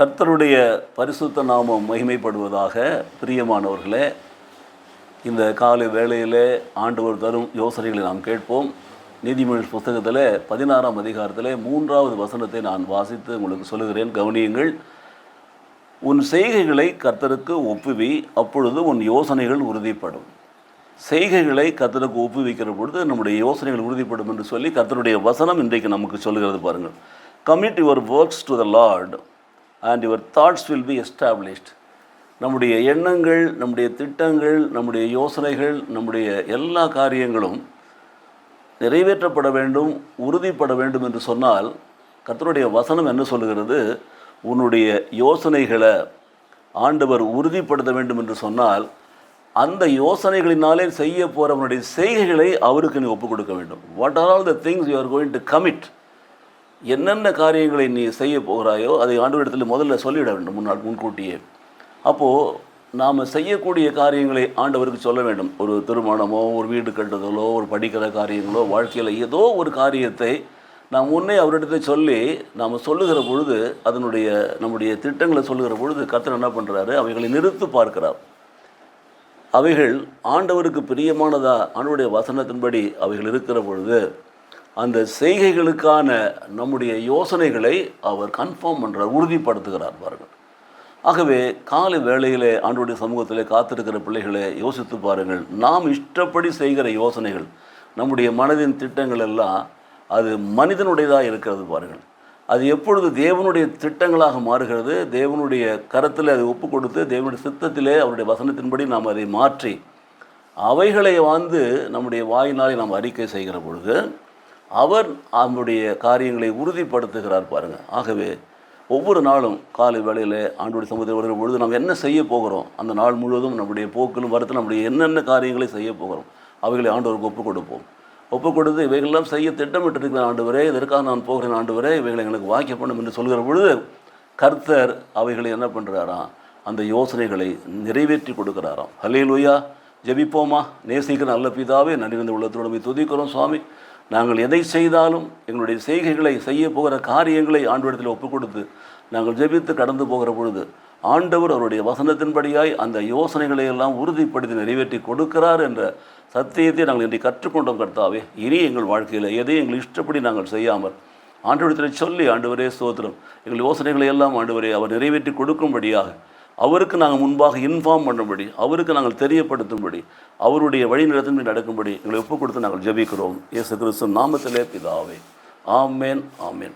கர்த்தருடைய பரிசுத்த நாமம் மகிமைப்படுவதாக. பிரியமானவர்களே, இந்த காலை வேளையிலே ஆண்டவர் தரும் யோசனைகளை நாம் கேட்போம். நீதிமொழிகள் புத்தகத்தில் 16ஆம் அதிகாரத்தில் 3வது வசனத்தை நான் வாசித்து உங்களுக்கு சொல்லுகிறேன், கவனியுங்கள். உன் செய்கைகளை கர்த்தருக்கு ஒப்புவி, அப்பொழுது உன் யோசனைகள் உறுதிப்படும். செய்கைகளை கர்த்தருக்கு ஒப்புவிக்கிற பொழுது நம்முடைய யோசனைகள் உறுதிப்படும் என்று சொல்லி கர்த்தருடைய வசனம் இன்றைக்கு நமக்கு சொல்லுகிறது. பாருங்கள், commit your works to the Lord and your thoughts will be established. நம்முடைய எண்ணங்கள், நம்முடைய திட்டங்கள், நம்முடைய யோசனைகள், நம்முடைய எல்லா காரியங்களும் நிறைவேற்றப்பட வேண்டும், உறுதிப்பட வேண்டும் என்று சொன்னால் கர்த்தருடைய வசனம் என்ன சொல்லுகிறது? உன்னுடைய யோசனைகளை ஆண்டவர் உறுதிப்படுத்த வேண்டும் என்று சொன்னால் அந்த யோசனைகளினாலே செய்ய போகிறவனுடைய செய்கைகளை அவருக்கு நீ ஒப்புக் கொடுக்க வேண்டும். What are all the things you are going to commit? என்னென்ன காரியங்களை நீ செய்ய போகிறாயோ அதை ஆண்டவரிடத்தில் முதல்ல சொல்லிவிட வேண்டும், முன்கூட்டியே. அப்போது நாம் செய்யக்கூடிய காரியங்களை ஆண்டவருக்கு சொல்ல வேண்டும். ஒரு திருமணமோ, ஒரு வீடு கட்டுதலோ, ஒரு படிக்கிற காரியங்களோ, வாழ்க்கையில் ஏதோ ஒரு காரியத்தை நாம் முன்னே அவரிடத்தை சொல்லி நாம் சொல்லுகிற பொழுது, நம்முடைய திட்டங்களை சொல்லுகிற பொழுது கர்த்தர் என்ன பண்ணுறாரு? அவைகளை நிறுத்து பார்க்கிறார். அவைகள் ஆண்டவருக்கு பிரியமானதா, ஆண்டவருடைய வசனத்தின்படி அவைகள் இருக்கிற பொழுது அந்த செய்கைகளுக்கான நம்முடைய யோசனைகளை அவர் கன்ஃபார்ம் பண்ணுறார், உறுதிப்படுத்துகிறார். பாருங்கள். ஆகவே காலை வேளையிலே ஆண்டவருடைய சமூகத்திலே காத்திருக்கிற பிள்ளைகளை யோசித்து பாருங்கள். நாம் இஷ்டப்படி செய்கிற யோசனைகள், நம்முடைய மனதின் திட்டங்கள் எல்லாம் அது மனிதனுடையதாக இருக்கிறது. பாருங்கள், அது எப்பொழுது தேவனுடைய திட்டங்களாக மாறுகிறது, தேவனுடைய கரத்தில் அதை ஒப்பு கொடுத்து தேவனுடைய சித்தத்திலே அவருடைய வசனத்தின்படி நாம் அதை மாற்றி அவைகளை நம்முடைய வாயினாலே நாம் அறிக்கை செய்கிற பொழுது அவர் அவருடைய காரியங்களை உறுதிப்படுத்துகிறார். பாருங்கள். ஆகவே ஒவ்வொரு நாளும் காலை வேளையில் ஆண்டவருடைய சமூகத்தில் வருகிற பொழுது நாம் என்ன செய்ய போகிறோம், அந்த நாள் முழுவதும் நம்முடைய போக்கிலும் வரத்தில் நம்முடைய என்னென்ன காரியங்களை செய்ய போகிறோம் அவைகளை ஆண்டவருக்கு ஒப்புக் கொடுப்போம். ஒப்புக் கொடுத்து இவைகளெல்லாம் செய்ய திட்டமிட்டிருக்கிற ஆண்டவரே, இதற்காக நான் போகிறேன் ஆண்டவரே, இவைகளை எனக்கு வாக்கிய பண்ணும் என்று சொல்கிற பொழுது கர்த்தர் அவைகளை என்ன பண்ணுறாராம்? அந்த யோசனைகளை நிறைவேற்றி கொடுக்குறாராம். ஹல்லேலூயா. ஜெபிப்போமா? நேசிக்கிற நல்ல பிதாவே, நன்றி உள்ளத்தோடு துதிக்கிறோம் சுவாமி. நாங்கள் எதை செய்தாலும் எங்களுடைய செய்கைகளை செய்ய போகிற காரியங்களை ஆண்டவரிடத்தில் ஒப்புக் கொடுத்து நாங்கள் ஜெபித்து கடந்து போகிற பொழுது ஆண்டவர் அவருடைய வசனத்தின்படியாய் அந்த யோசனைகளை எல்லாம் உறுதிப்படுத்தி நிறைவேற்றி கொடுக்கிறார் என்ற சத்தியத்தை நாங்கள் இன்றைக்கு கற்றுக்கொண்டோம். கர்த்தாவே, இனி எங்கள் வாழ்க்கையில் எதையும் எங்கள் இஷ்டப்படி நாங்கள் செய்யாமல் ஆண்டவரிடத்தில் சொல்லி, ஆண்டவரே ஸ்தோத்திரம், எங்கள் யோசனைகளை எல்லாம் ஆண்டவரே அவர் நிறைவேற்றி கொடுக்கும்படியாக, அவருக்கு நாங்கள் முன்பாக இன்ஃபார்ம் பண்ணும்படி, அவருக்கு நாங்கள் தெரியப்படுத்தும்படி, அவருடைய வழிநிலத்தின்படி நடக்கும்படி எங்களை ஒப்புக் கொடுத்து நாங்கள் ஜெபிக்கிறோம். இயேசு கிறிஸ்து நாமத்திலே பிதாவே. ஆமேன், ஆமேன்.